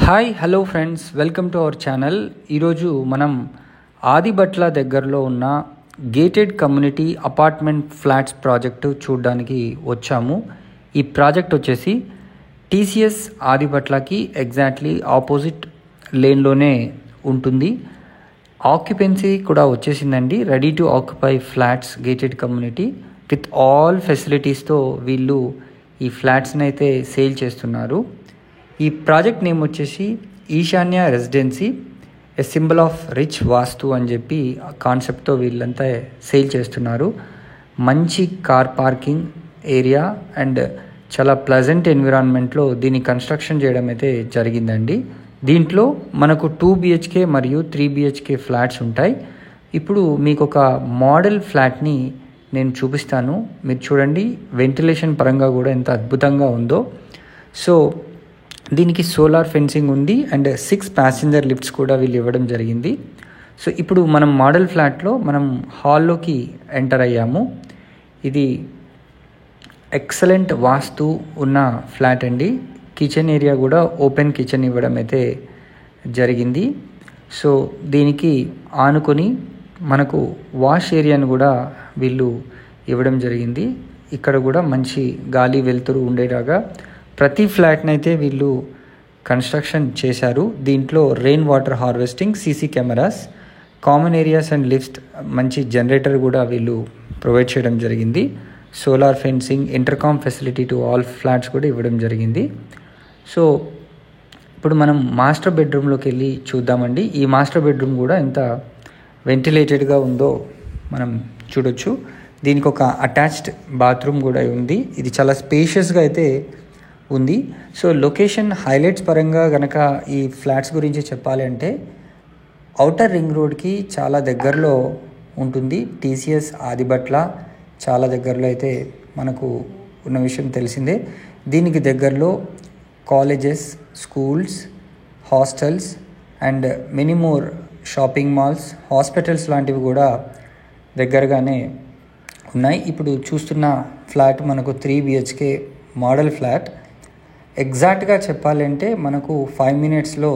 Hi hello friends, welcome to our channel. ఈరోజు మనం ఆదిబట్ల దగ్గరలో ఉన్న gated community apartment flats project చూడడానికి వచ్చాము. ఈ ప్రాజెక్ట్ వచ్చేసి టీసీఎస్ ఆదిబట్లకి ఎగ్జాక్ట్లీ ఆపోజిట్ లేన్లోనే ఉంటుంది. ఆక్యుపెన్సీ కూడా వచ్చేసిందండి. Ready to occupy flats gated community with all ఫెసిలిటీస్తో వీళ్ళు ఈ ఫ్లాట్స్ని అయితే సేల్ చేస్తున్నారు. ఈ ప్రాజెక్ట్ నేమ్ వచ్చేసి Eshanya residency, a symbol of rich vastu అని చెప్పి కాన్సెప్ట్తో వీళ్ళంతా సేల్ చేస్తున్నారు. మంచి కార్ పార్కింగ్ ఏరియా అండ్ చాలా ప్లెజెంట్ ఎన్విరాన్మెంట్లో దీన్ని కన్స్ట్రక్షన్ చేయడం అయితే జరిగిందండి. దీంట్లో మనకు 2 BHK మరియు 3 BHK ఫ్లాట్స్ ఉంటాయి. ఇప్పుడు మీకు ఒక మోడల్ ఫ్లాట్ని నేను చూపిస్తాను. మీరు చూడండి, వెంటిలేషన్ పరంగా కూడా ఎంత అద్భుతంగా ఉందో. సో దీనికి సోలార్ ఫెన్సింగ్ ఉంది అండ్ 6 ప్యాసింజర్ లిఫ్ట్స్ కూడా వీళ్ళు ఇవ్వడం జరిగింది. సో ఇప్పుడు మనం మోడల్ ఫ్లాట్లో మనం హాల్లోకి ఎంటర్ అయ్యాము. ఇది ఎక్సలెంట్ వాస్తు ఉన్న ఫ్లాట్ అండి. కిచెన్ ఏరియా కూడా ఓపెన్ కిచెన్ ఇవ్వడం అయితే జరిగింది. సో దీనికి ఆనుకొని మనకు వాష్ ఏరియాను కూడా వీళ్ళు ఇవ్వడం జరిగింది. ఇక్కడ కూడా మంచి గాలి వెలుతురు ఉండేలాగా ప్రతి ఫ్లాట్ని అయితే వీళ్ళు కన్స్ట్రక్షన్ చేశారు. దీంట్లో rain water harvesting, CC cameras, common areas and lift, మంచి జనరేటర్ కూడా వీళ్ళు ప్రొవైడ్ చేయడం జరిగింది. Solar fencing, intercom facility to all flats కూడా ఇవ్వడం జరిగింది. సో ఇప్పుడు మనం మాస్టర్ బెడ్రూమ్లోకి వెళ్ళి చూద్దామండి. ఈ మాస్టర్ బెడ్రూమ్ కూడా ఎంత వెంటిలేటెడ్గా ఉందో మనం చూడొచ్చు. దీనికి ఒక అటాచ్డ్ బాత్రూమ్ కూడా ఉంది. ఇది చాలా స్పేషియస్గా అయితే ఉంది. సో లొకేషన్ హైలైట్స్ పరంగా కనుక ఈ ఫ్లాట్స్ గురించి చెప్పాలి అంటే ఔటర్ రింగ్ రోడ్కి చాలా దగ్గరలో ఉంటుంది. టీసీఎస్ ఆదిబట్ల చాలా దగ్గరలో అయితే మనకు ఉన్న విషయం తెలిసిందే. దీనికి దగ్గరలో colleges, schools, hostels and many more shopping malls, hospitals లాంటివి కూడా దగ్గరగానే ఉన్నాయి. ఇప్పుడు చూస్తున్న ఫ్లాట్ మనకు 3 BHK మోడల్ ఫ్లాట్. ఎగ్జాక్ట్గా చెప్పాలంటే మనకు 5 minutesలో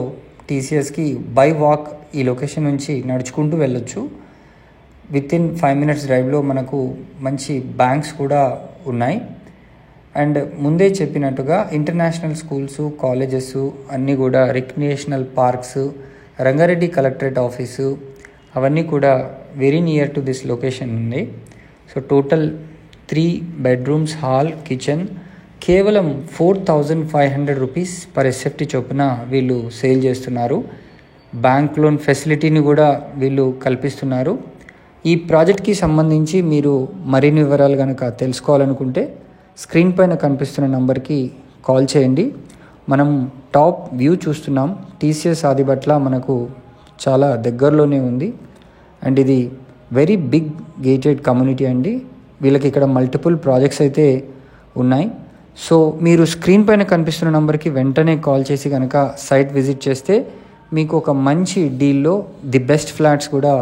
టీసీఎస్కి బై వాక్ ఈ లొకేషన్ నుంచి నడుచుకుంటూ వెళ్ళొచ్చు. వితిన్ 5 minutes డ్రైవ్లో మనకు మంచి బ్యాంక్స్ కూడా ఉన్నాయి. అండ్ ముందే చెప్పినట్టుగా ఇంటర్నేషనల్ స్కూల్స్, కాలేజెస్ అన్నీ కూడా, recreational parks, Rangareddy collectorate office అవన్నీ కూడా very near to this location ఉంది. So total 3 bedrooms, hall, kitchen కేవలం 4,500 రూపీస్ పర్ SFT చొప్పున వీళ్ళు సేల్ చేస్తున్నారు. బ్యాంక్ లోన్ ఫెసిలిటీని కూడా వీళ్ళు కల్పిస్తున్నారు. ఈ ప్రాజెక్ట్కి సంబంధించి మీరు మరిన్ని వివరాలు కనుక తెలుసుకోవాలనుకుంటే స్క్రీన్ పైన కనిపిస్తున్న నంబర్కి కాల్ చేయండి. మనం టాప్ వ్యూ చూస్తున్నాం. టీసీఎస్ ఆదిబట్ల మనకు చాలా దగ్గరలోనే ఉంది అండ్ ఇది వెరీ బిగ్ గేటెడ్ కమ్యూనిటీ అండి. వీళ్ళకి ఇక్కడ మల్టిపుల్ ప్రాజెక్ట్స్ అయితే ఉన్నాయి. సో మీరు స్క్రీన్ పైన కనిపిస్తున్న నెంబర్కి వెంటనే కాల్ చేసి కనుక సైట్ విజిట్ చేస్తే మీకు ఒక మంచి డీల్లో ది బెస్ట్ ఫ్లాట్స్ కూడా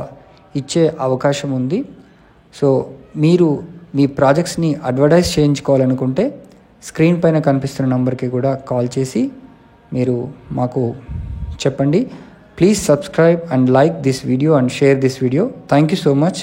ఇచ్చే అవకాశం ఉంది. సో మీరు మీ ప్రాజెక్ట్స్ని అడ్వర్టైజ్ చేయించుకోవాలనుకుంటే స్క్రీన్ పైన కనిపిస్తున్న నెంబర్కి కూడా కాల్ చేసి మీరు మాకు చెప్పండి. Please subscribe and like this video and share this video. Thank you so much.